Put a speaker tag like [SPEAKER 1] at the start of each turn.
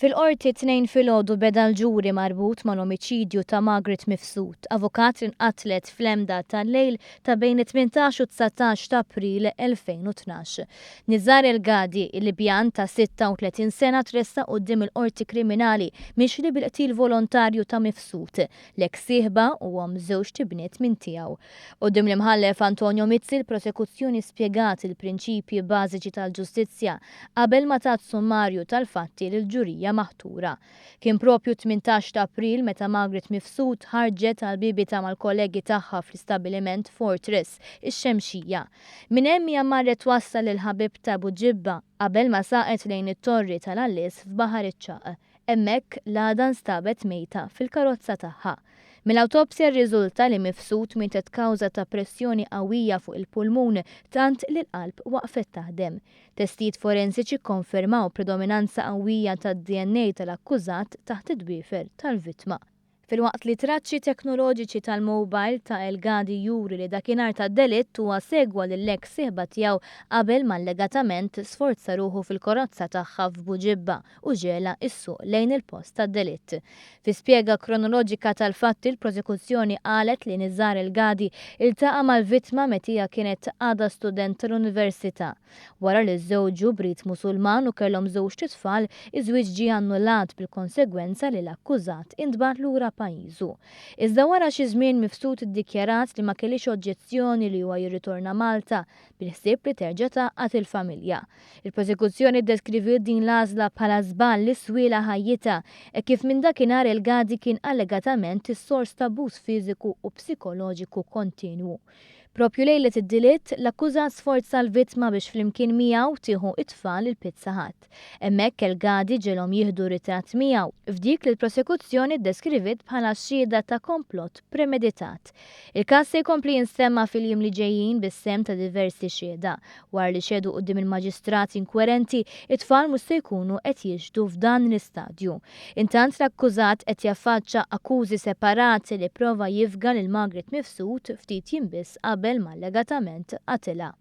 [SPEAKER 1] Fil-qorti 2 filgħodu beda l-ġuri marbut mal-omiċidju ta' Margaret Mifsud, avukat inqatlet fl-emda tal-lejl ta' bejn 18 u 19 ta' April 2012. Nizar El-Gadi, il-Libjan ta' 36 sena tressa quddiem il-qorti kriminali mixli bil-qtil volontarju ta' Mifsud, l-eks sieħba u żewġ tibniet minn tiegħu. Quddiem l-imħallef Antonio Mizzi l-prosekuzzjoni spjegat il-prinċipji bażiċi tal-ġustizzja qabel ma tat summarju tal-fatti lill-ġurija maħtura. Kien propju 18 ta' April meta Margaret Mifsud ħarġet għal bibita mal-kollegi tagħha fl-istabbiliment Fortress, ix-Xemxija. Minn hemm hija marret wassal il-ħabib ta' Buġibba qabel ma saqet lejn it-torri tal-Allis f'Baħar iċ-Ċaq. Hemmhekk l-għada nstabet mejta fil-karozza tagħha. Mill-awtopsja rriżulta li Mifsud mietet kawża ta' pressjoni qawwija fuq il-pulmun tant li l-qalb waqfet taħdem. Testijiet forensiċi konfermaw predominanza qawwija tad-DNA tal-akkużat taħt id-dwiefer tal-vittma. Filwaqt li traċċi teknoloġiċi tal-mobile ta' El-Gadi juri li dakinhar tad-delitt huwa segwa lill-eks sieħba tiegħu qabel ma allegatament sforza ruħu fil-karozza tagħha f'Buġibba u ġela s-suq lejn il-post tad-delitt. Fi spjega kronoloġika tal-fatti l-prosekuzzjoni qalet li Nizar El-Gadi iltaqa' mal-vittma meta hija kienet għadha student tal-Università. Wara li żżewġu brit Musulman u kellhom żewġ titfal, iż-żwieġ ġie annullat bil-konsegwenza li l-akkużat intbagħat lura pajjiżu. Iżda wara xi żmien Mifsud iddikjarat li ma kellix oġġezzjoni li huwa jirritorna Malta bil-ħsieb li terġa' tgħaqqad il-familja. Il-prosekuzzjoni ddeskriviet din l-għażla bħala żball li swiela ħajjitha e kif minn dakinhar El-Gadi kien allegatament is-sors ta' abbuż fiżiku u psikoloġiku kontinwu. Propju lejlet id-delitt, l-akkużat sforza l-vittma biex flimkien miegħu tieħu it-tfal il-Pizza Hut. Hemmhekk El-Gadi ġielhom jieħdu ritratt miegħu f'dik li l-prosekuzzjoni ddeskriviet bħala xhieda ta' komplott premeditat. Il-każ se jkompli jinsemma fil-jiem li ġejjin bis-sem ta' diversi xhieda. Wara li xedu quddiem il-maġistrati inkwerenti, it-tfal mhux se jkunu qed jiġdu f'dan l-istadju. Intant l-akkużat qed jaffaċċa akkużi separati li prova jifga lil Margaret Mifsud ftit jiem biss qabel ma allegatament qatilha.